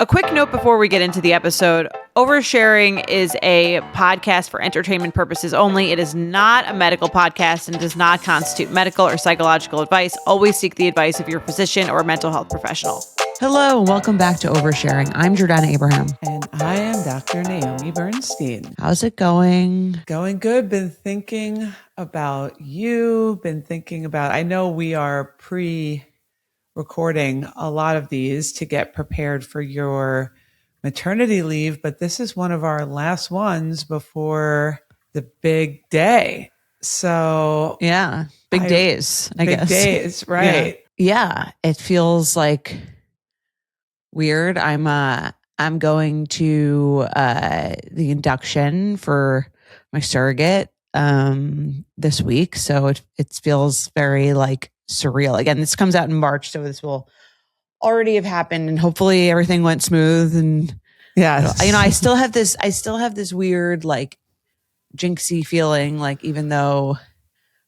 A quick note before we get into the episode. Oversharing is a podcast for entertainment purposes only. It is not a medical podcast and does not constitute medical or psychological advice. Always seek the advice of your physician or mental health professional. Hello, and welcome back to Oversharing. I'm Jordana Abraham. And I am Dr. Naomi Bernstein. How's it going? Going good. Been thinking about you. I know we are pre-recording a lot of these to get prepared for your maternity leave, but this is one of our last ones before the big day. So yeah, big days, I guess. Big days, right. Yeah, it feels like weird. I'm going to the induction for my surrogate this week, so it feels very like surreal. Again, this comes out in March, so this will already have happened, and hopefully everything went smooth. And yeah, I still have this weird like jinxy feeling, like even though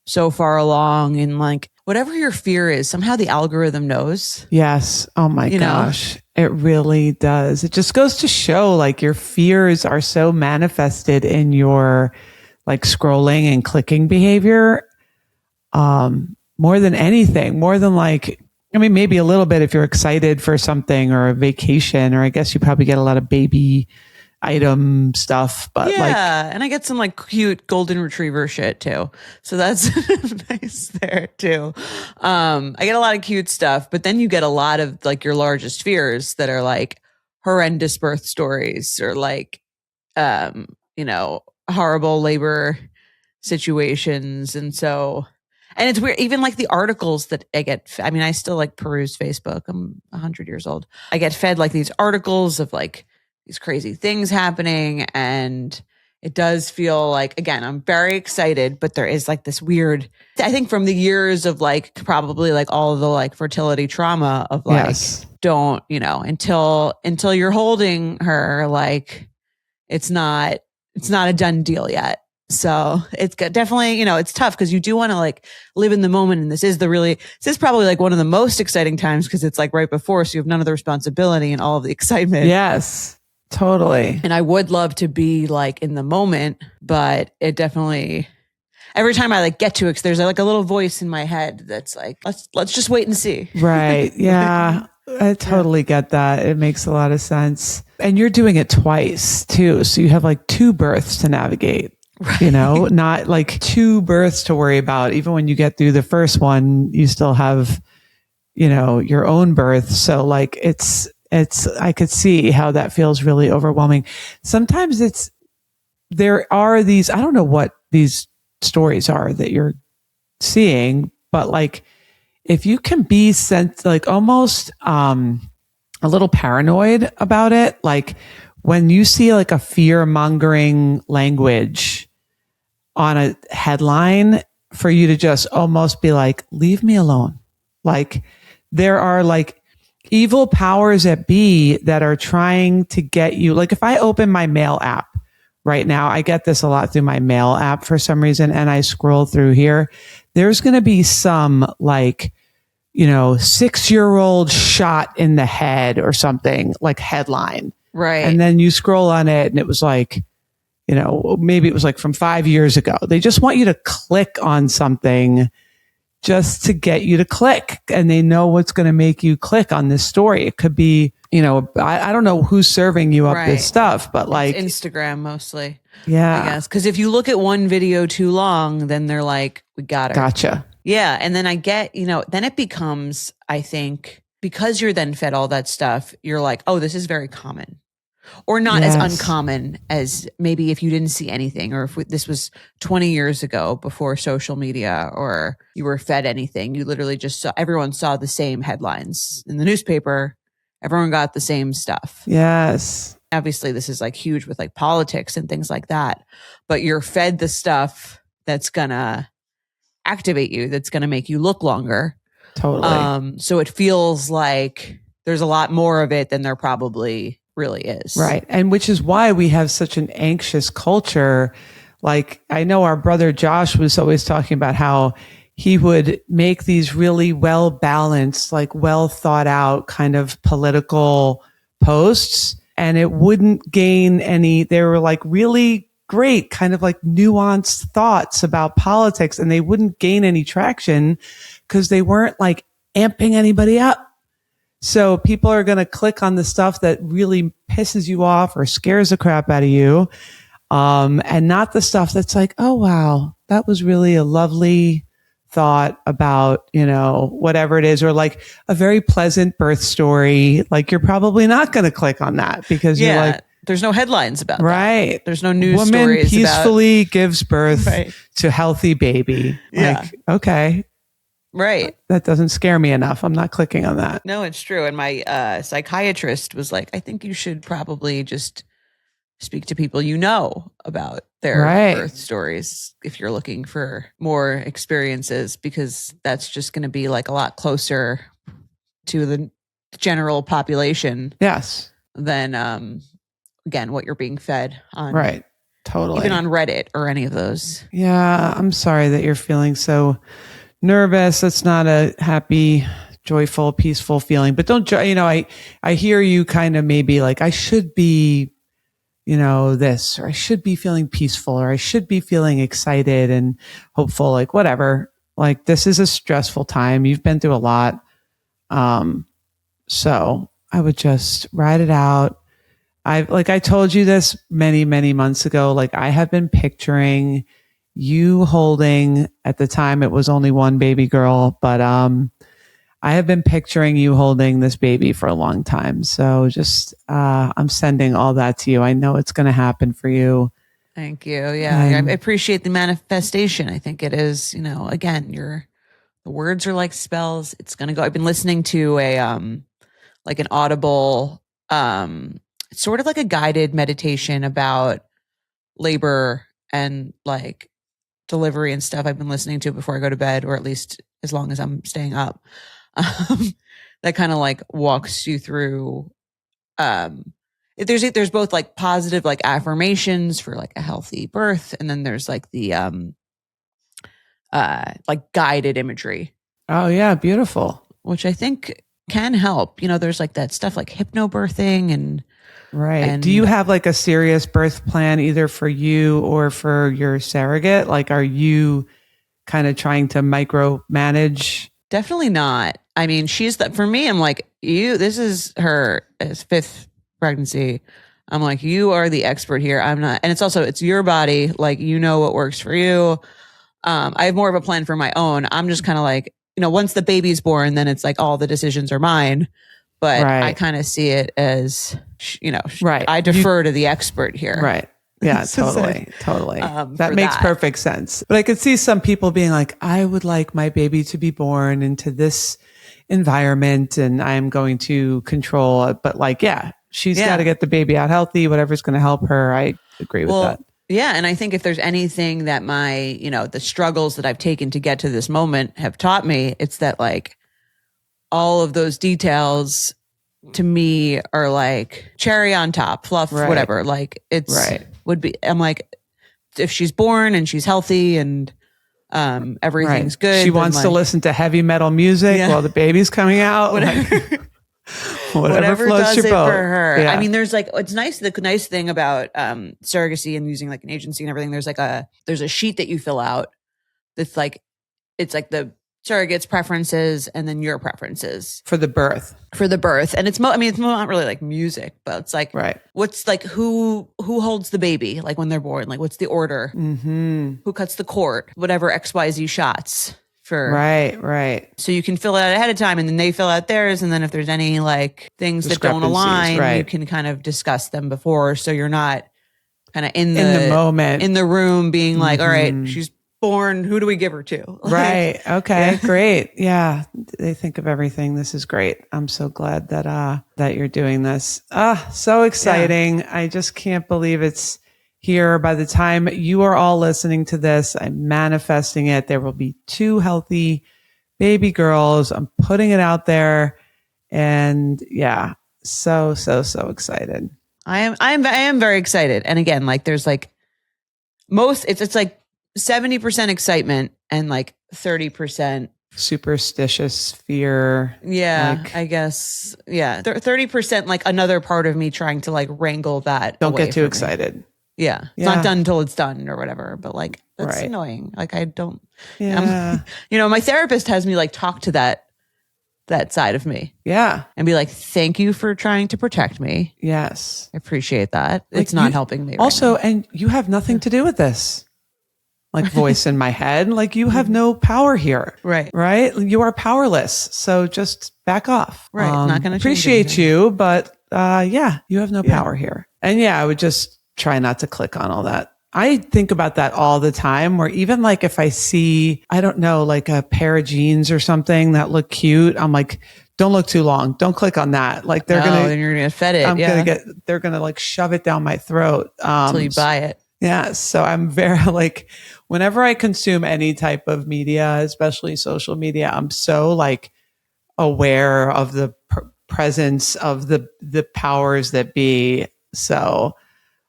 so far along, and like whatever your fear is, somehow the algorithm knows. Yes. Oh my gosh. It really does. It just goes to show like your fears are so manifested in your like scrolling and clicking behavior. More than anything, more than like, I mean, maybe a little bit if you're excited for something or a vacation, or I guess you probably get a lot of baby item stuff, but and I get some like cute golden retriever shit too, so that's nice there too. I get a lot of cute stuff, but then you get a lot of like your largest fears that are like horrendous birth stories or like horrible labor situations. And it's weird, even like the articles that I get. I mean, I still like peruse Facebook. I'm 100 years old. I get fed like these articles of like these crazy things happening. And it does feel like, again, I'm very excited, but there is like this weird, I think from the years of like probably like all of the like fertility trauma of like, don't, until you're holding her, like it's not a done deal yet. So it's definitely, it's tough because you do want to like live in the moment. And this is probably like one of the most exciting times because it's like right before. So you have none of the responsibility and all of the excitement. Yes, totally. And I would love to be like in the moment, but it definitely, every time I like get to it, there's like a little voice in my head that's like, let's just wait and see. Right. Yeah. I totally get that. It makes a lot of sense. And you're doing it twice too. So you have like two births to navigate. Right. Not like two births to worry about. Even when you get through the first one, you still have, your own birth. So like I could see how that feels really overwhelming. Sometimes there are these, I don't know what these stories are that you're seeing, but like if you can be like almost a little paranoid about it, like when you see like a fear-mongering language on a headline, for you to just almost be like, leave me alone. Like there are like evil powers that be that are trying to get you. Like if I open my mail app right now, I get this a lot through my mail app for some reason, and I scroll through here, there's going to be some like, 6-year-old shot in the head or something, like headline. Right. And then you scroll on it and it was like, maybe it was like from 5 years ago. They just want you to click on something just to get you to click. And they know what's going to make you click on this story. It could be, I don't know who's serving you up this stuff, but like it's Instagram mostly. Yeah. I guess. Because if you look at one video too long, then they're like, we got it. Gotcha. Yeah. And then I get, then it becomes, I think, because you're then fed all that stuff, you're like, oh, this is very common. Or not as uncommon as maybe if you didn't see anything, or if this was 20 years ago before social media, or you were fed anything. You literally just everyone saw the same headlines in the newspaper. Everyone got the same stuff. Yes. Obviously, this is like huge with like politics and things like that. But you're fed the stuff that's going to activate you, that's going to make you look longer. Totally. So it feels like there's a lot more of it than there probably really is. Right. And which is why we have such an anxious culture. Like I know our brother Josh was always talking about how he would make these really well balanced, like well thought out kind of political posts and it wouldn't gain any, they were like really great, kind of like nuanced thoughts about politics, and they wouldn't gain any traction because they weren't like amping anybody up. So people are going to click on the stuff that really pisses you off or scares the crap out of you. And not the stuff that's like, oh, wow, that was really a lovely thought about, whatever it is, or like a very pleasant birth story. Like you're probably not going to click on that because you're like, there's no headlines about right. that. There's no news Woman stories peacefully gives birth to healthy baby. Like, okay. Right. That doesn't scare me enough. I'm not clicking on that. No, it's true. And my psychiatrist was like, I think you should probably just speak to people about their birth stories if you're looking for more experiences, because that's just going to be like a lot closer to the general population. Yes. Than, again, what you're being fed on. Right. Totally. Even on Reddit or any of those. Yeah. I'm sorry that you're feeling so nervous. It's not a happy, joyful, peaceful feeling, but don't, I hear you kind of maybe like, I should be, this, or I should be feeling peaceful, or I should be feeling excited and hopeful, like whatever. Like this is a stressful time. You've been through a lot. So I would just ride it out. I told you this many, many months ago, like I have been picturing you holding, at the time it was only one baby girl, but I have been picturing you holding this baby for a long time. So just I'm sending all that to you. I know it's going to happen for you. Thank you. Yeah, I appreciate the manifestation. I think it is, again, the words are like spells. It's going to go. I've been listening to like an audible, sort of like a guided meditation about labor and like delivery and stuff. I've been listening to it before I go to bed, or at least as long as I'm staying up. That kind of like walks you through. There's both like positive like affirmations for like a healthy birth, and then there's like the like guided imagery. Oh yeah, beautiful. Which I think can help. There's like that stuff like hypnobirthing and. Right. And, do you have like a serious birth plan either for you or for your surrogate? Like, are you kind of trying to micromanage? Definitely not. I mean, for me, I'm like, this is her fifth pregnancy. I'm like, you are the expert here. I'm not. And it's your body. Like, what works for you. I have more of a plan for my own. I'm just kind of like, once the baby's born, then it's like all the decisions are mine. But I kind of see it as, I defer to the expert here. Right. Yeah, totally. That makes perfect sense. But I could see some people being like, I would like my baby to be born into this environment and I'm going to control it. But like, she's got to get the baby out healthy, whatever's going to help her. I agree with that. Yeah. And I think if there's anything that my, the struggles that I've taken to get to this moment have taught me, it's that like, all of those details to me are like cherry on top, fluff, whatever. Like would be, I'm like, if she's born and she's healthy and everything's good. She wants to listen to heavy metal music while the baby's coming out. Whatever floats does your it boat. For her. Yeah. I mean, there's like, it's nice. The nice thing about surrogacy and using like an agency and everything, there's a sheet that you fill out that's like, it's like the surrogate's preferences and then your preferences for the birth. And it's it's not really like music, but it's like, what's like, who holds the baby? Like when they're born, like what's the order? Mm-hmm. Who cuts the cord? Whatever XYZ shots for. Right. So you can fill it out ahead of time and then they fill out theirs. And then if there's any like things that don't align, you can kind of discuss them before. So you're not kind of in the moment, in the room being like, all right, she's born, who do we give her to? Right. Okay. Great. Yeah. They think of everything. This is great. I'm so glad that you're doing this. So exciting. Yeah. I just can't believe it's here. By the time you are all listening to this, I'm manifesting it. There will be 2 healthy baby girls. I'm putting it out there. And yeah, so excited. I am very excited. And again, like there's like it's like 70% excitement and like 30% superstitious fear. Yeah, Like, I guess. Yeah. 30%, like another part of me trying to like wrangle that. don't away get too from me. excited. Yeah. It's Yeah. not done until it's done or whatever. But like, that's Right. annoying. Like, I don't, Yeah. my therapist has me like talk to that side of me Yeah. and be like, thank you for trying to protect me. Yes. I appreciate that. Like, It's not you- helping me. Also, right now. and you have nothing to do with this. Like voice in my head. Like you have no power here. Right. Right. You are powerless. So just back off. Right. Not going to appreciate you, but yeah, you have no power here. And yeah, I would just try not to click on all that. I think about that all the time, where even like if I see, I don't know, like a pair of jeans or something that look cute, I'm like, don't look too long. Don't click on that. Like then you're going to fed it. They're going to like shove it down my throat. Until you buy it. Yeah. So I'm very like, whenever I consume any type of media, especially social media, I'm so like aware of the presence of the powers that be. So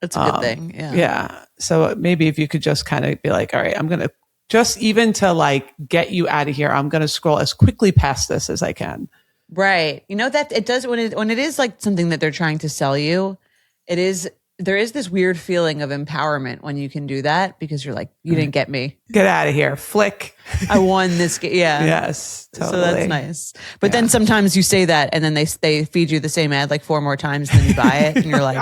That's a good thing. Yeah. Yeah. So maybe if you could just kind of be like, all right, I'm going to just even to like get you out of here, I'm going to scroll as quickly past this as I can. Right. You know that it does when it is like something that they're trying to sell you, there is this weird feeling of empowerment when you can do that because you're like, you didn't get me. Get out of here. Flick. I won this game. Yeah. Yes. Totally. So that's nice. But then sometimes you say that and then they feed you the same ad like 4 more times and then you buy it and you're like,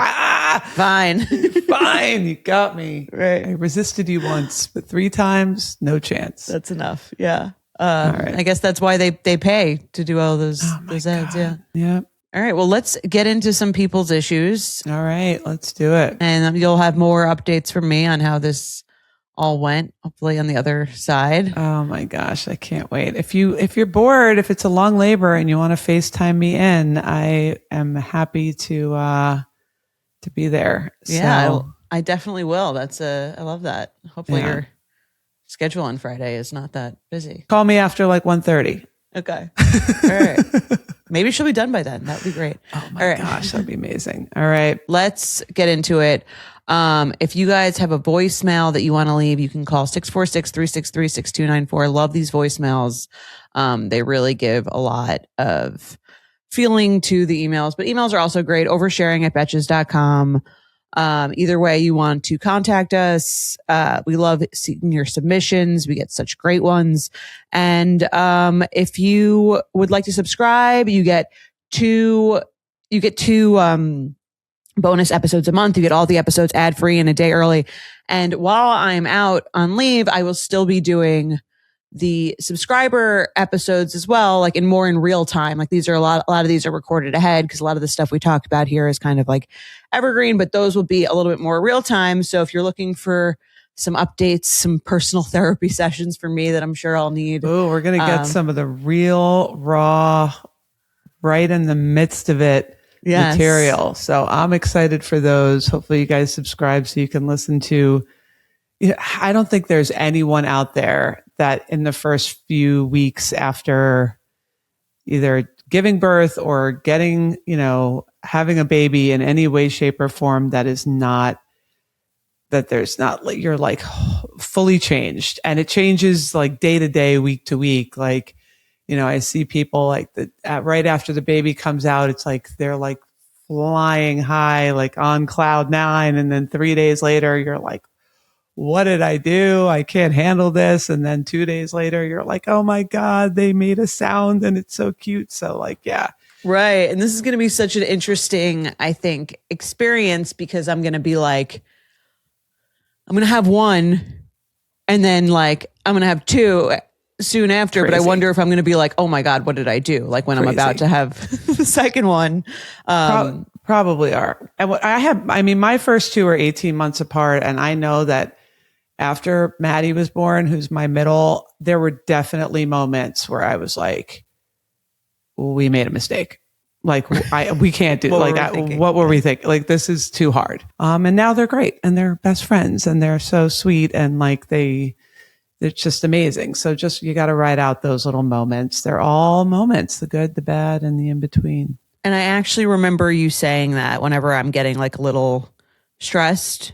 fine. Fine. You got me. Right. I resisted you once, but 3 times, no chance. That's enough. Yeah. Right. I guess that's why they pay to do all those ads. Yeah. Yeah. All right. Well, let's get into some people's issues. All right. Let's do it. And you'll have more updates from me on how this all went, hopefully on the other side. Oh my gosh, I can't wait. If you're bored, if it's a long labor and you want to FaceTime me in, I am happy to be there. Yeah, So, I definitely will. I love that. Hopefully your schedule on Friday is not that busy. call me after like 1:30. Okay. All right. Maybe she'll be done by then. That would be great. Oh my gosh, that'd be amazing. All right. Let's get into it. If you guys have a voicemail that you want to leave, you can call 646-363-6294. Love these voicemails. They really give a lot of feeling to the emails, but emails are also great. Oversharing@betches.com. Either way you want to contact us. We love seeing your submissions. We get such great ones. And, if you would like to subscribe, you get two bonus episodes a month. You get all the episodes ad free and a day early. And while I'm out on leave, I will still be doing the subscriber episodes as well, like in real time. Like these are a lot of these are recorded ahead because a lot of the stuff we talked about here is kind of like evergreen, but those will be a little bit more real time. So if you're looking for some updates, some personal therapy sessions for me that I'm sure I'll need. Oh, we're going to get some of the real raw, right in the midst of it material. So I'm excited for those. Hopefully you guys subscribe so you can listen to, I don't think there's anyone out there that in the first few weeks after either giving birth or getting, having a baby in any way, shape, or form you're like fully changed. And it changes like day to day, week to week. Like, I see people like right after the baby comes out, it's like they're like flying high, like on cloud 9. And then 3 days later, you're like, what did I do? I can't handle this. And then 2 days later, you're like, oh my God, they made a sound and it's so cute. So like, yeah. Right. And this is going to be such an interesting, I think, experience because I'm going to be like, I'm going to have one and then like, I'm going to have 2 soon after, Crazy. But I wonder if I'm going to be like, oh my God, what did I do? Like when I'm about to have the second one. Probably are. And what my first 2 are 18 months apart. And I know that after Maddie was born, who's my middle, there were definitely moments where I was like, we made a mistake. Like we can't do what were we thinking? Like, this is too hard. And now they're great and they're best friends and they're so sweet. And like, it's just amazing. So you got to ride out those little moments. They're all moments, the good, the bad, and the in between. And I actually remember you saying that whenever I'm getting like a little stressed,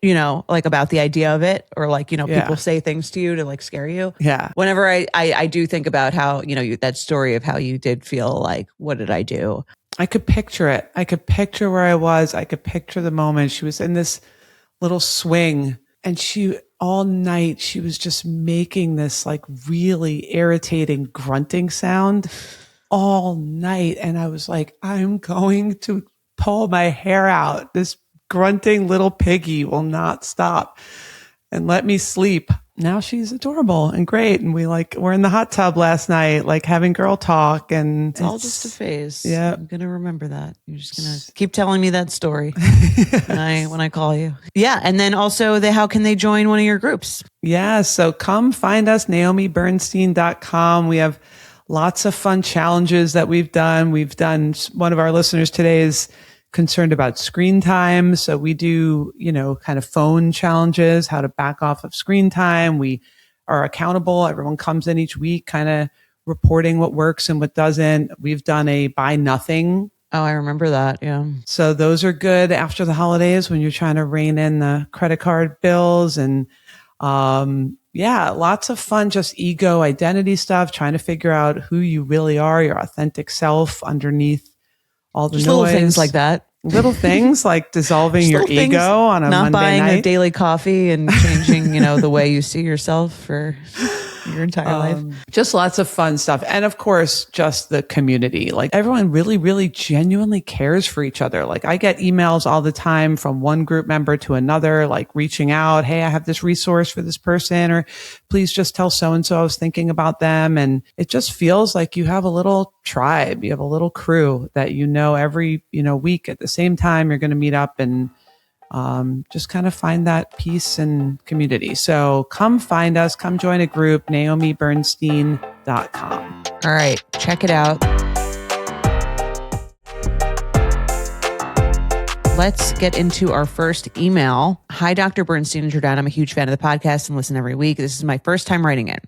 like about the idea of it, or like, Yeah. people say things to you to like scare you. Yeah. Whenever I do think about how, that story of how you did feel like, what did I do? I could picture it. I could picture where I was. I could picture the moment. She was in this little swing, and all night she was just making this like really irritating grunting sound all night. And I was like, I'm going to pull my hair out. This grunting little piggy will not stop and let me sleep. Now she's adorable and great. And we're in the hot tub last night, like having girl talk, and it's all just a phase. Yeah. I'm going to remember that. You're just going to keep telling me that story when I call you. Yeah. And then also how can they join one of your groups? Yeah. So come find us, NaomiBernstein.com. We have lots of fun challenges that we've done. One of our listeners today is concerned about screen time. So we do, kind of phone challenges, how to back off of screen time. We are accountable. Everyone comes in each week, kind of reporting what works and what doesn't. We've done a buy nothing. Oh, I remember that. Yeah. So those are good after the holidays when you're trying to rein in the credit card bills, and, lots of fun, just ego identity stuff, trying to figure out who you really are, your authentic self underneath all the just noise. Little things like that. Little things like dissolving your ego on a not Monday buying night. a daily coffee and changing, the way you see yourself for your entire life. Just lots of fun stuff. And of course, just the community. Like everyone really, really genuinely cares for each other. Like I get emails all the time from one group member to another, like reaching out. Hey, I have this resource for this person, or please just tell so-and-so I was thinking about them. And it just feels like you have a little tribe. You have a little crew that, every, week at the same time, you're going to meet up and just kind of find that peace and community. So come find us, come join a group, NaomiBernstein.com. All right, check it out. Let's get into our first email. Hi, Dr. Bernstein and Jordan. I'm a huge fan of the podcast and listen every week. This is my first time writing in.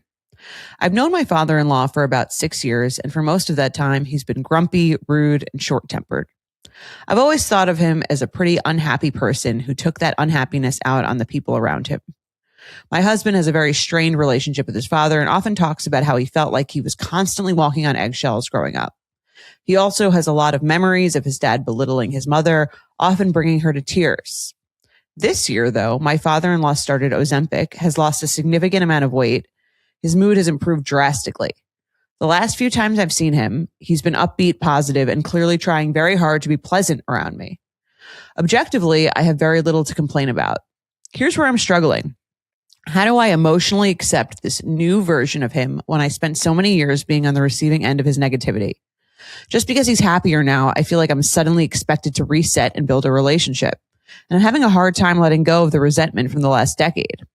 I've known my father-in-law for about 6 years, and for most of that time, he's been grumpy, rude, and short-tempered. I've always thought of him as a pretty unhappy person who took that unhappiness out on the people around him. My husband has a very strained relationship with his father and often talks about how he felt like he was constantly walking on eggshells growing up. He also has a lot of memories of his dad belittling his mother, often bringing her to tears. This year, though, my father-in-law started Ozempic, has lost a significant amount of weight. His mood has improved drastically. The last few times I've seen him, he's been upbeat, positive, and clearly trying very hard to be pleasant around me. Objectively, I have very little to complain about. Here's where I'm struggling. How do I emotionally accept this new version of him when I spent so many years being on the receiving end of his negativity? Just because he's happier now, I feel like I'm suddenly expected to reset and build a relationship. And I'm having a hard time letting go of the resentment from the last decade.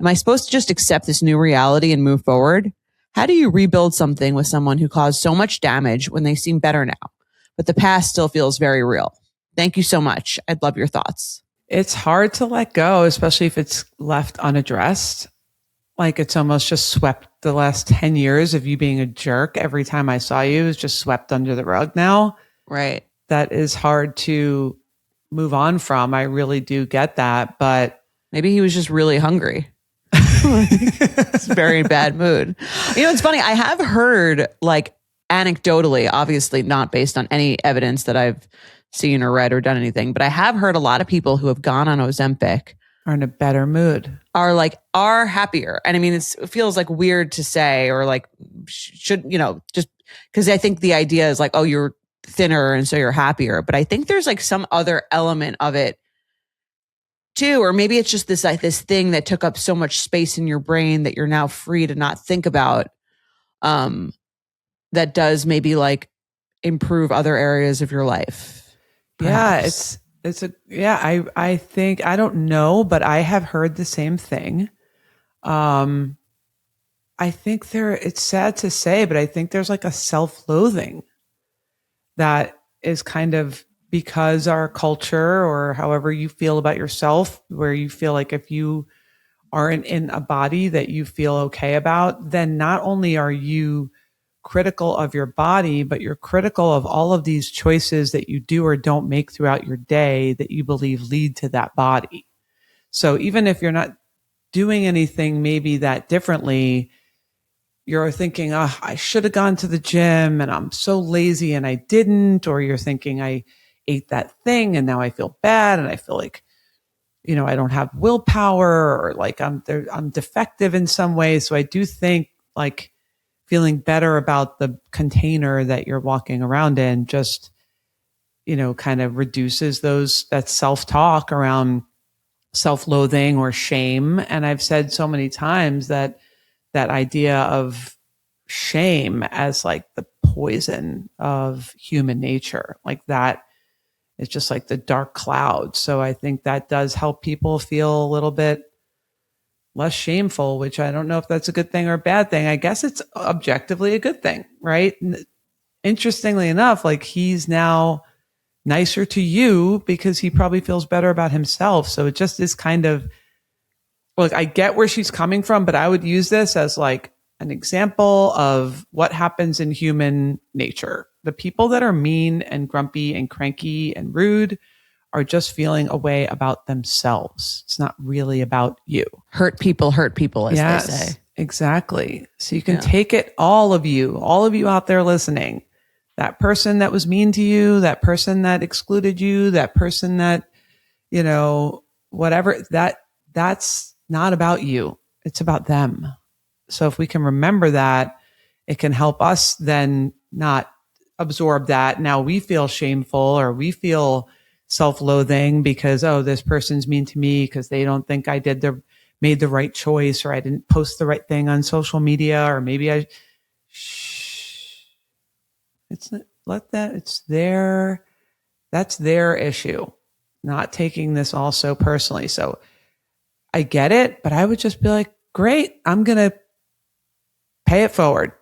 Am I supposed to just accept this new reality and move forward? How do you rebuild something with someone who caused so much damage when they seem better now, but the past still feels very real? Thank you so much. I'd love your thoughts. It's hard to let go, especially if it's left unaddressed. Like it's almost just swept. The last 10 years of you being a jerk every time I saw you is just swept under the rug now. Right. That is hard to move on from. I really do get that, but maybe he was just really hungry. It's a very bad mood. It's funny. I have heard, like, anecdotally, obviously not based on any evidence that I've seen or read or done anything, but I have heard a lot of people who have gone on Ozempic are in a better mood, are happier. And I mean, it feels like weird to say, or like should, just because I think the idea is like, oh, you're thinner and so you're happier. But I think there's like some other element of it too, or maybe it's just this thing that took up so much space in your brain that you're now free to not think about, that does maybe like improve other areas of your life. Perhaps. Yeah, I think, I don't know, but I have heard the same thing. I think it's sad to say, but I think there's like a self-loathing that is kind of because our culture, or however you feel about yourself, where you feel like if you aren't in a body that you feel okay about, then not only are you critical of your body, but you're critical of all of these choices that you do or don't make throughout your day that you believe lead to that body. So even if you're not doing anything maybe that differently, you're thinking, oh, I should have gone to the gym and I'm so lazy and I didn't. Or you're thinking, I ate that thing and now I feel bad and I feel like, I don't have willpower, or like I'm defective in some way. So I do think like feeling better about the container that you're walking around in just, kind of reduces that self-talk around self-loathing or shame. And I've said so many times that idea of shame as like the poison of human nature, like that is just like the dark cloud. So I think that does help people feel a little bit less shameful, which I don't know if that's a good thing or a bad thing. I guess it's objectively a good thing, right? Interestingly enough, like he's now nicer to you because he probably feels better about himself. So it just is kind of, look, I get where she's coming from, but I would use this as like an example of what happens in human nature. The people that are mean and grumpy and cranky and rude are just feeling a way about themselves. It's not really about you. Hurt people, as they say. Exactly. So you can take it, all of you out there listening, that person that was mean to you, that person that excluded you, that person that, whatever, that's not about you. It's about them. So if we can remember that, it can help us then not absorb that. Now we feel shameful or we feel self-loathing because, oh, this person's mean to me because they don't think I made the right choice, or I didn't post the right thing on social media, or maybe it's that's their issue, not taking this all so personally. So I get it, but I would just be like, great, I'm going to pay it forward.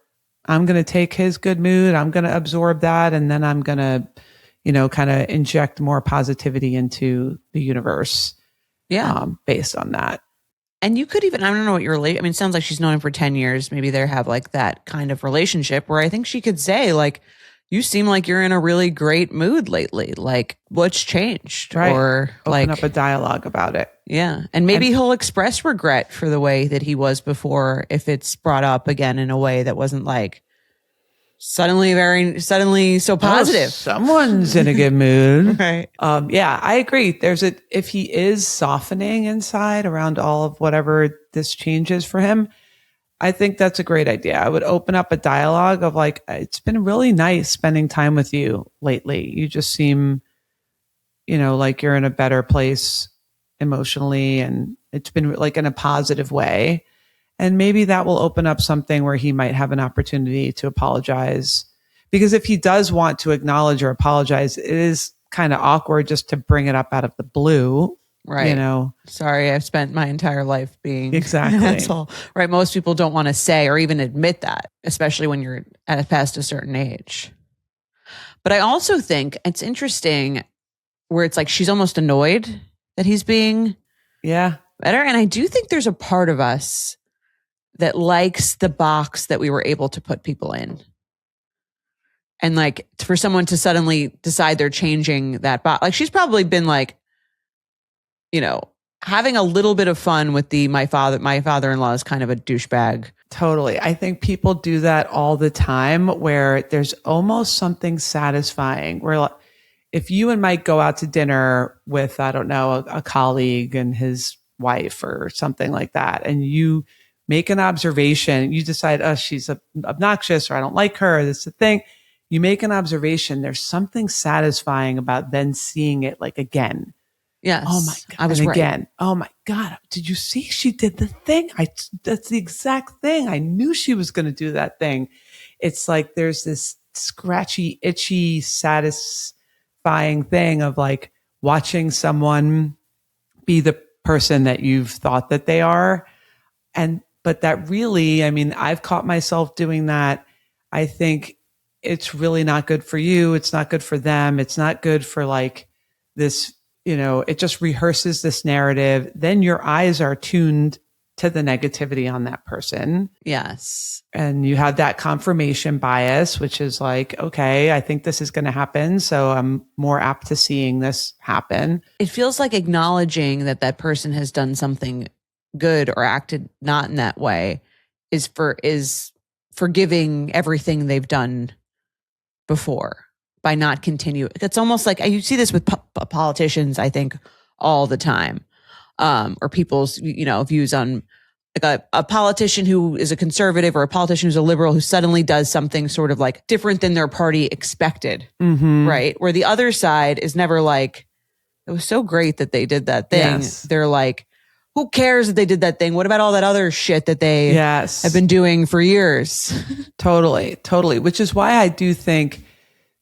I'm going to take his good mood. I'm going to absorb that. And then I'm going to, kind of inject more positivity into the universe. Yeah. Based on that. And you could even, I don't know what your relation, it sounds like she's known him for 10 years. Maybe they have like that kind of relationship where I think she could say like, you seem like you're in a really great mood lately. Like, what's changed? Right. Or open up a dialogue about it. Yeah. And maybe he'll express regret for the way that he was before if it's brought up again in a way that wasn't like suddenly so positive. Someone's in a good mood. Right. Yeah, I agree. If he is softening inside around all of whatever this changes for him, I think that's a great idea. I would open up a dialogue of like, it's been really nice spending time with you lately. You just seem, like you're in a better place emotionally, and it's been like in a positive way. And maybe that will open up something where he might have an opportunity to apologize. Because if he does want to acknowledge or apologize, it is kind of awkward just to bring it up out of the blue. Right. Sorry, I've spent my entire life being exactly an asshole. Right. Most people don't want to say or even admit that, especially when you're past a certain age. But I also think it's interesting where it's like she's almost annoyed that he's being better. And I do think there's a part of us that likes the box that we were able to put people in. And like for someone to suddenly decide they're changing that box, like she's probably been like, having a little bit of fun with my father-in-law is kind of a douchebag. Totally. I think people do that all the time where there's almost something satisfying where if you and Mike go out to dinner with, I don't know, a colleague and his wife or something like that, and you make an observation, you decide, oh, she's obnoxious or I don't like her, this is the thing. You make an observation. There's something satisfying about then seeing it like again. Yes. Oh my God. I was right. Again. Oh my God. Did you see? She did the thing. That's the exact thing. I knew she was going to do that thing. It's like, there's this scratchy, itchy, satisfying thing of like watching someone be the person that you've thought that they are. But that really, I mean, I've caught myself doing that. I think it's really not good for you. It's not good for them. It's not good for like this, it just rehearses this narrative. Then your eyes are tuned to the negativity on that person. Yes. And you had that confirmation bias, which is like, okay, I think this is going to happen. So I'm more apt to seeing this happen. It feels like acknowledging that that person has done something good or acted not in that way is forgiving everything they've done before by not continue. It's almost like you see this with politicians, I think, all the time, or people's, views on like a politician who is a conservative or a politician who's a liberal who suddenly does something sort of like different than their party expected, right? Where the other side is never like, it was so great that they did that thing. Yes. They're like, who cares that they did that thing? What about all that other shit that they have been doing for years? Totally. Which is why I do think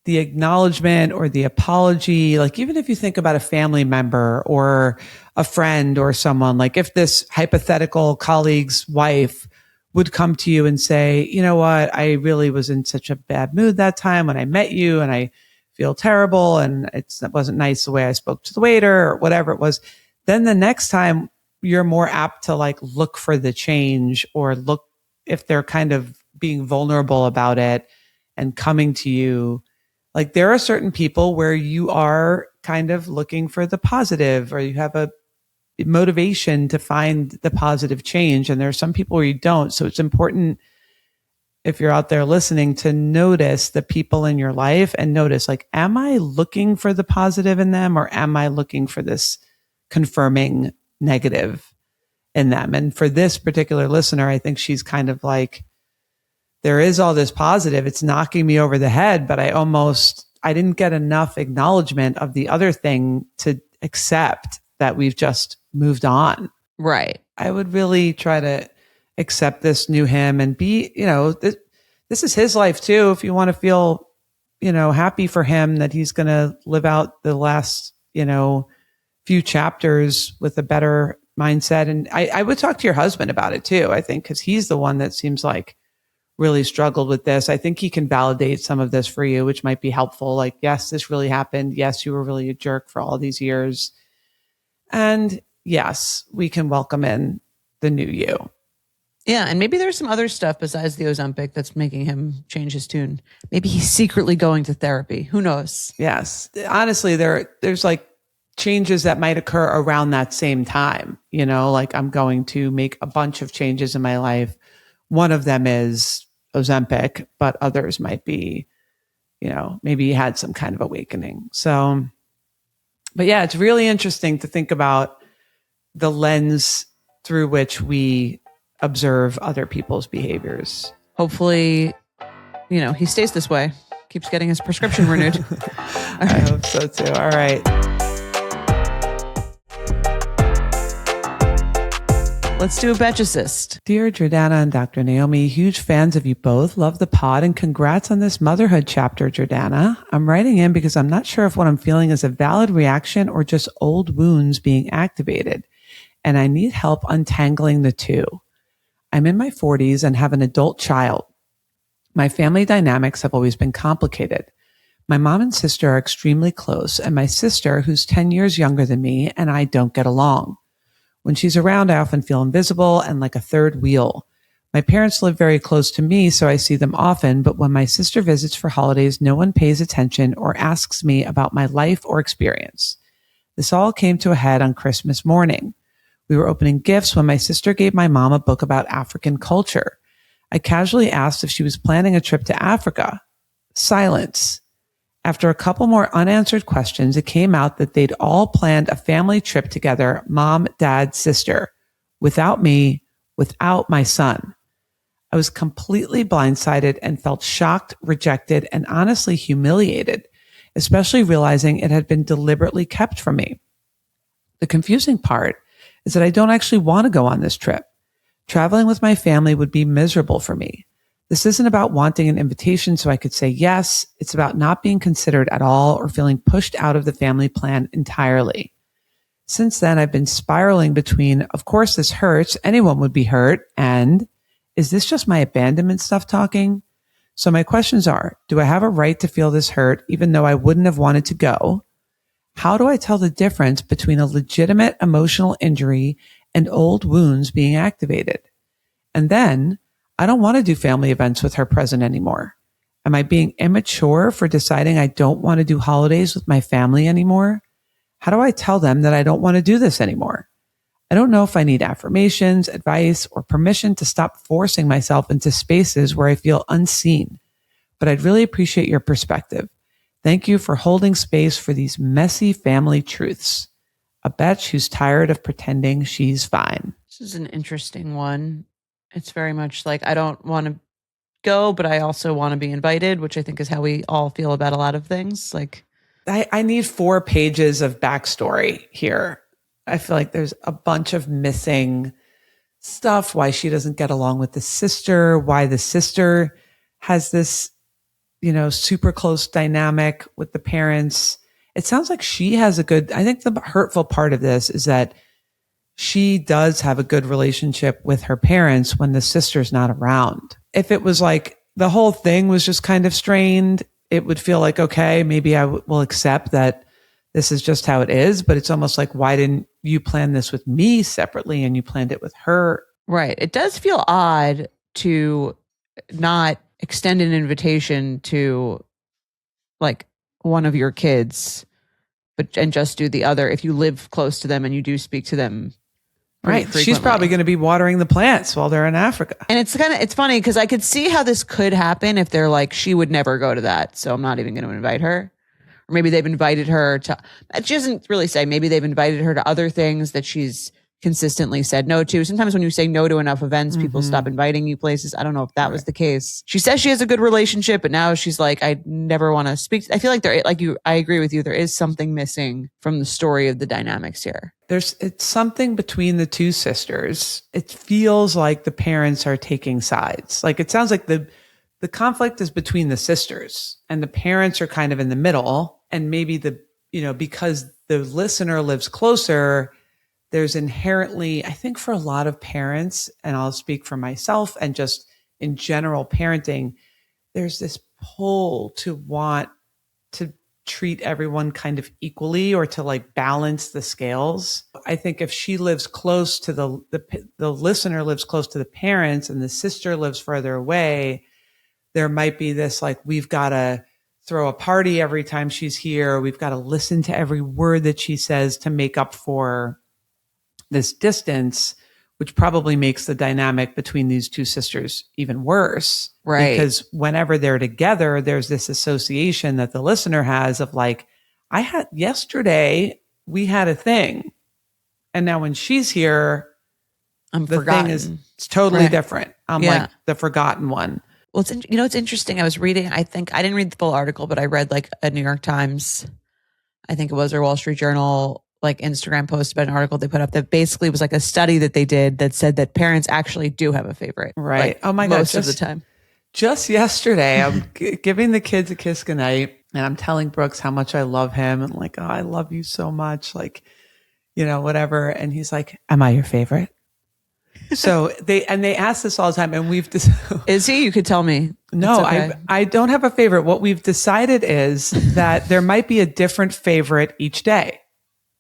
the acknowledgement or the apology, like even if you think about a family member or a friend or someone, like if this hypothetical colleague's wife would come to you and say, you know what, I really was in such a bad mood that time when I met you and I feel terrible and it wasn't nice the way I spoke to the waiter or whatever it was. Then the next time you're more apt to like look for the change or look if they're kind of being vulnerable about it and coming to you. Like there are certain people where you are kind of looking for the positive or you have a motivation to find the positive change. And there are some people where you don't. So it's important if you're out there listening to notice the people in your life and notice like, am I looking for the positive in them or am I looking for this confirming negative in them? And for this particular listener, I think she's kind of like, there is all this positive. It's knocking me over the head, but I didn't get enough acknowledgement of the other thing to accept that we've just moved on. Right. I would really try to accept this new him and be, this is his life too. If you want to feel, happy for him that he's going to live out the last, few chapters with a better mindset. And I would talk to your husband about it too, I think, because he's the one that seems like really struggled with this. I think he can validate some of this for you, which might be helpful. Like, yes, this really happened. Yes, you were really a jerk for all these years. And yes, we can welcome in the new you. Yeah. And maybe there's some other stuff besides the Ozempic that's making him change his tune. Maybe he's secretly going to therapy. Who knows? Yes. Honestly, there's like changes that might occur around that same time. Like I'm going to make a bunch of changes in my life. One of them is Ozempic, but others might be, maybe he had some kind of awakening. So, but yeah, it's really interesting to think about the lens through which we observe other people's behaviors. Hopefully, he stays this way, keeps getting his prescription renewed. I hope so too. All right. Let's do a Betch Assist. Dear Jordana and Dr. Naomi, huge fans of you both. Love the pod and congrats on this motherhood chapter, Jordana. I'm writing in because I'm not sure if what I'm feeling is a valid reaction or just old wounds being activated. And I need help untangling the two. I'm in my 40s and have an adult child. My family dynamics have always been complicated. My mom and sister are extremely close, and my sister, who's 10 years younger than me, and I don't get along. When she's around, I often feel invisible and like a third wheel. My parents live very close to me, so I see them often, but when my sister visits for holidays, no one pays attention or asks me about my life or experience. This all came to a head on Christmas morning. We were opening gifts when my sister gave my mom a book about African culture. I casually asked if she was planning a trip to Africa. Silence. After a couple more unanswered questions, it came out that they'd all planned a family trip together, mom, dad, sister, without me, without my son. I was completely blindsided and felt shocked, rejected, and honestly humiliated, especially realizing it had been deliberately kept from me. The confusing part is that I don't actually want to go on this trip. Traveling with my family would be miserable for me. This isn't about wanting an invitation so I could say yes. It's about not being considered at all or feeling pushed out of the family plan entirely. Since then, I've been spiraling between, of course, this hurts, anyone would be hurt, and is this just my abandonment stuff talking? So my questions are, do I have a right to feel this hurt even though I wouldn't have wanted to go? How do I tell the difference between a legitimate emotional injury and old wounds being activated. And then I don't want to do family events with her present anymore. Am I being immature for deciding I don't want to do holidays with my family anymore? How do I tell them that I don't want to do this anymore? I don't know if I need affirmations, advice, or permission to stop forcing myself into spaces where I feel unseen, but I'd really appreciate your perspective. Thank you for holding space for these messy family truths. A bitch who's tired of pretending she's fine. This is an interesting one. It's very much like, I don't want to go, but I also want to be invited, which I think is how we all feel about a lot of things. Like, I need 4 pages of backstory here. I feel like there's a bunch of missing stuff, why she doesn't get along with the sister, why the sister has this, super close dynamic with the parents. It sounds like she has I think the hurtful part of this is that she does have a good relationship with her parents when the sister's not around. If it was like the whole thing was just kind of strained, it would feel like, okay, maybe I will accept that this is just how it is. But it's almost like, why didn't you plan this with me separately and you planned it with her? Right. It does feel odd to not extend an invitation to like one of your kids, and just do the other if you live close to them and you do speak to them. Right. She's probably going to be watering the plants while they're in Africa. And it's funny because I could see how this could happen if they're like, she would never go to that, so I'm not even going to invite her. Or maybe they've invited her to, she doesn't really say, maybe they've invited her to other things that she's consistently said no to. Sometimes when you say no to enough events, people stop inviting you places. I don't know if that was the case. She says she has a good relationship, but now she's like, I never want to speak. I feel like I agree with you. There is something missing from the story of the dynamics here. It's something between the two sisters. It feels like the parents are taking sides. Like it sounds like the conflict is between the sisters and the parents are kind of in the middle. And maybe because the listener lives closer, there's inherently, I think for a lot of parents, and I'll speak for myself and just in general parenting, there's this pull to want to treat everyone kind of equally or to like balance the scales. I think if she lives close to the listener lives close to the parents and the sister lives further away, there might be this like, we've got to throw a party every time she's here. We've got to listen to every word that she says to make up for this distance, which probably makes the dynamic between these two sisters even worse. Right. Because whenever they're together, there's this association that the listener has of like, yesterday we had a thing. And now when she's here, I'm the forgotten. thing is totally different. I'm like the forgotten one. Well, it's interesting. I was reading, I didn't read the full article, but I read like a New York Times, I think it was, or Wall Street Journal, like Instagram post about an article they put up that basically was like a study that they did that said that parents actually do have a favorite. Right. Like, oh my God. Most of the time. Just yesterday, I'm giving the kids a kiss goodnight and I'm telling Brooks how much I love him. And like, oh, I love you so much. Like, whatever. And he's like, am I your favorite? So they ask this all the time and Is he? You could tell me. No, okay. I don't have a favorite. What we've decided is that there might be a different favorite each day,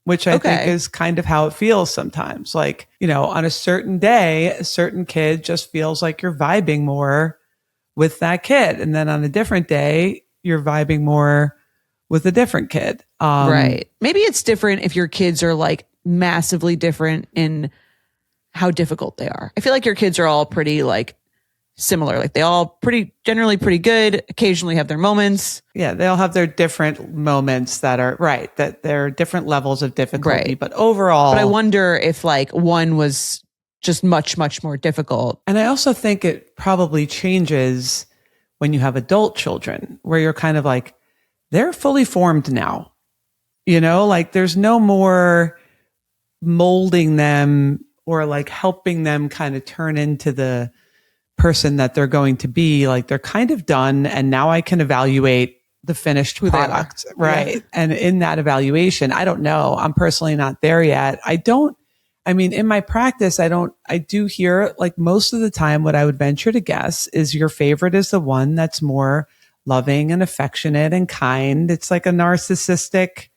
which I think is kind of how it feels sometimes. Like, on a certain day, a certain kid just feels like you're vibing more with that kid. And then on a different day, you're vibing more with a different kid. Right. Maybe it's different if your kids are like massively different in how difficult they are. I feel like your kids are all pretty like similar. Like they all generally pretty good, occasionally have their moments. Yeah, they all have their different moments that are right, that they're different levels of difficulty, but overall. But I wonder if like one was just much, much more difficult. And I also think it probably changes when you have adult children where you're kind of like, they're fully formed now. Like there's no more molding them or like helping them kind of turn into the person that they're going to be. Like they're kind of done. And now I can evaluate the finished product. Right. Yeah. And in that evaluation, I don't know. I'm personally not there yet. In my practice, I do hear like most of the time what I would venture to guess is your favorite is the one that's more loving and affectionate and kind. It's like a narcissistic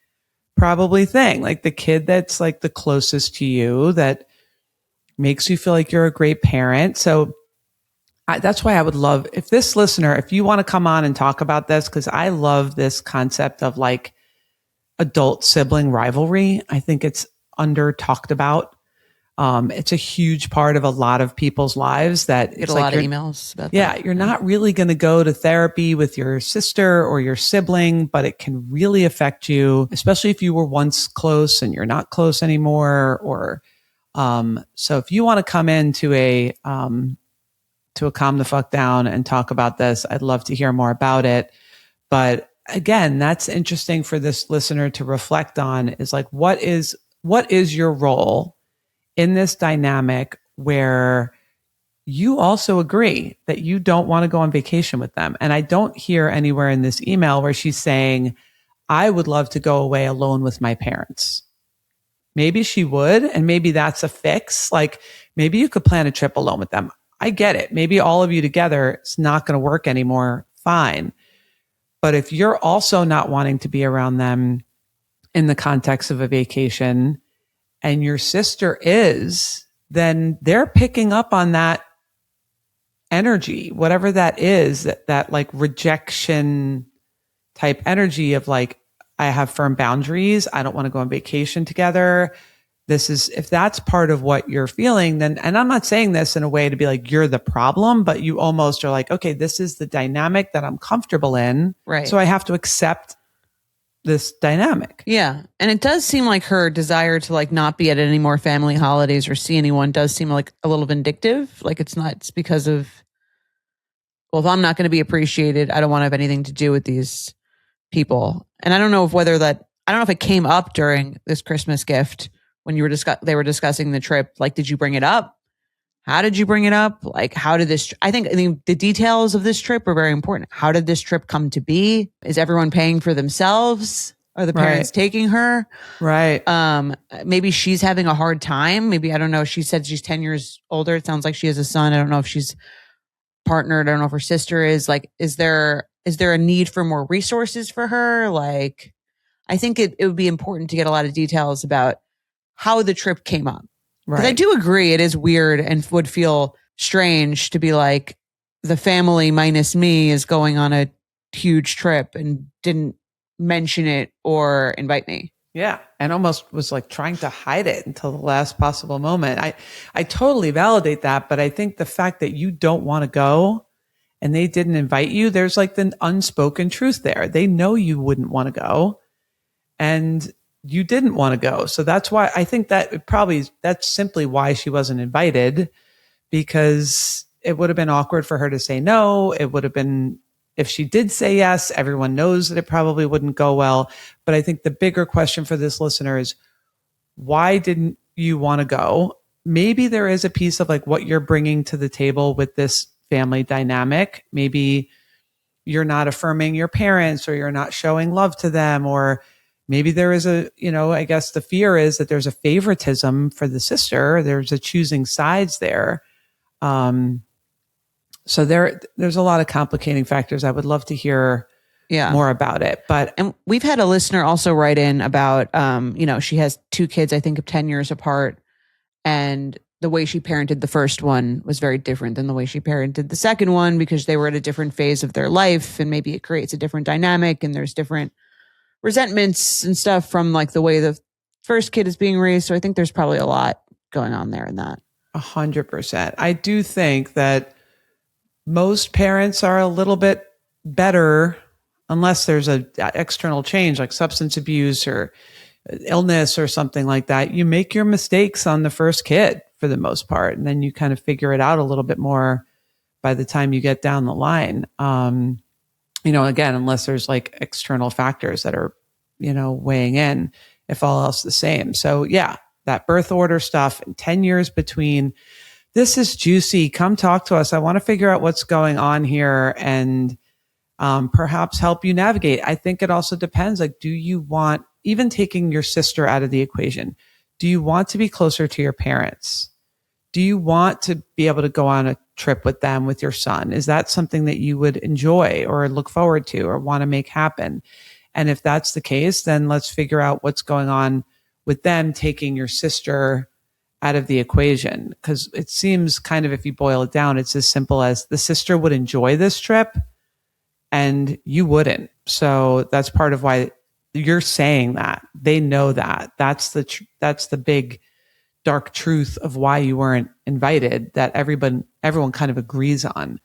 probably thing, like the kid that's like the closest to you that makes you feel like you're a great parent. So that's why I would love if this listener, if you want to come on and talk about this, because I love this concept of like adult sibling rivalry. I think it's under talked about. It's a huge part of a lot of people's lives that Get a lot of emails about that. Yeah, you're not really going to go to therapy with your sister or your sibling, but it can really affect you, especially if you were once close and you're not close anymore. Or so if you want to come into a calm the fuck down and talk about this, I'd love to hear more about it. But again, that's interesting for this listener to reflect on is like, what is your role in this dynamic where you also agree that you don't want to go on vacation with them? And I don't hear anywhere in this email where she's saying, I would love to go away alone with my parents. Maybe she would, and maybe that's a fix. Like maybe you could plan a trip alone with them. I get it. Maybe all of you together, it's not going to work anymore. Fine. But if you're also not wanting to be around them in the context of a vacation and your sister is, then they're picking up on that energy, whatever that is, that like rejection type energy of like, I have firm boundaries. I don't want to go on vacation together. If that's part of what you're feeling, then, and I'm not saying this in a way to be like, you're the problem, but you almost are like, okay, this is the dynamic that I'm comfortable in. Right. So I have to accept this dynamic. Yeah. And it does seem like her desire to like not be at any more family holidays or see anyone does seem like a little vindictive. Like it's because of, well, if I'm not going to be appreciated, I don't want to have anything to do with these people. And I don't know if it came up during this Christmas gift when they were discussing the trip. Like, did you bring it up? How did you bring it up? Like, how did this, I think the details of this trip are very important. How did this trip come to be? Is everyone paying for themselves? Are the parents taking her? Right. Maybe she's having a hard time. Maybe, I don't know. She said she's 10 years older. It sounds like she has a son. I don't know if she's partnered. I don't know if her sister is. Like, is there a need for more resources for her? Like, I think it would be important to get a lot of details about how the trip came up. Because I do agree it is weird and would feel strange to be like, the family minus me is going on a huge trip and didn't mention it or invite me. Yeah. And almost was like trying to hide it until the last possible moment. I totally validate that. But I think the fact that you don't want to go and they didn't invite you, there's like the unspoken truth there. They know you wouldn't want to go and you didn't want to go. So that's why I think that's simply why she wasn't invited, because it would have been awkward for her to say no. It would have been, if she did say yes, everyone knows that it probably wouldn't go well. But I think the bigger question for this listener is, why didn't you want to go? Maybe there is a piece of like what you're bringing to the table with this family dynamic. Maybe you're not affirming your parents, or you're not showing love to them, or maybe there is I guess the fear is that there's a favoritism for the sister. There's a choosing sides there. So there's a lot of complicating factors. I would love to hear more about it. And we've had a listener also write in about, she has two kids, I think of 10 years apart. And the way she parented the first one was very different than the way she parented the second one, because they were at a different phase of their life. And maybe it creates a different dynamic, and there's different resentments and stuff from like the way the first kid is being raised. So I think there's probably a lot going on there in that. 100%. I do think that most parents are a little bit better, unless there's an external change like substance abuse or illness or something like that. You make your mistakes on the first kid for the most part, and then you kind of figure it out a little bit more by the time you get down the line. Again, unless there's like external factors that are, weighing in, if all else the same. So yeah, that birth order stuff and 10 years between, this is juicy. Come talk to us. I want to figure out what's going on here and perhaps help you navigate. I think it also depends. Like, do you want, even taking your sister out of the equation, do you want to be closer to your parents? Do you want to be able to go on a trip with them, with your son? Is that something that you would enjoy or look forward to or want to make happen? And if that's the case, then let's figure out what's going on with them taking your sister out of the equation, because it seems kind of, if you boil it down, it's as simple as the sister would enjoy this trip and you wouldn't. So that's part of why you're saying that. They know that. That's the big dark truth of why you weren't invited, that everyone kind of agrees on.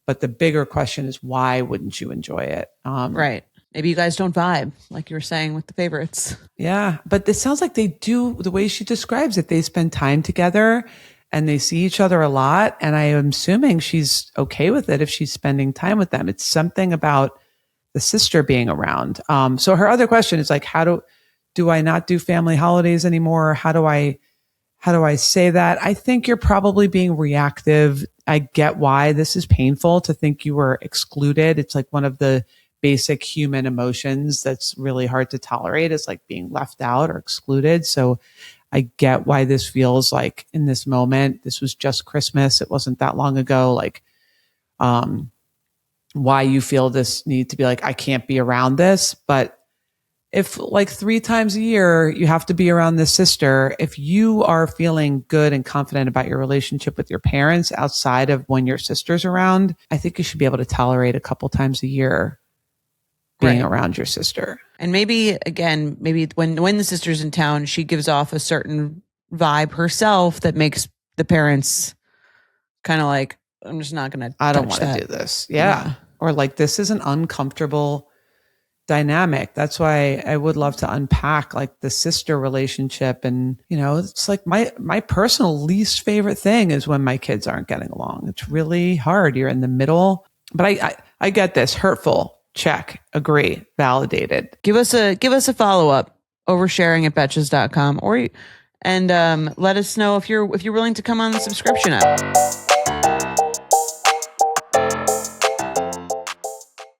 But the bigger question is, why wouldn't you enjoy it? Right. Maybe you guys don't vibe, like you were saying with the favorites. Yeah. But it sounds like they do, the way she describes it, they spend time together and they see each other a lot. And I am assuming she's okay with it if she's spending time with them. It's something about the sister being around. So her other question is like, how do I not do family holidays anymore? How do I say that? I think you're probably being reactive. I get why this is painful to think you were excluded. It's like one of the basic human emotions that's really hard to tolerate, is like being left out or excluded. So I get why this feels like, in this moment, this was just Christmas. It wasn't that long ago. Like, why you feel this need to be like, I can't be around this. But if like 3 times a year you have to be around this sister, if you are feeling good and confident about your relationship with your parents outside of when your sister's around, I think you should be able to tolerate a couple times a year being around your sister. And maybe when the sister's in town, she gives off a certain vibe herself that makes the parents kind of like, I'm just not going to, I don't want to do this. Yeah. Or like, this is an uncomfortable dynamic. That's why I would love to unpack like the sister relationship. And, you know, it's like my personal least favorite thing is when my kids aren't getting along. It's really hard. You're in the middle. But I get this. Hurtful. Check. Agree. Validated. Give us a follow-up, oversharing at betches.com, and let us know if you're willing to come on the subscription app.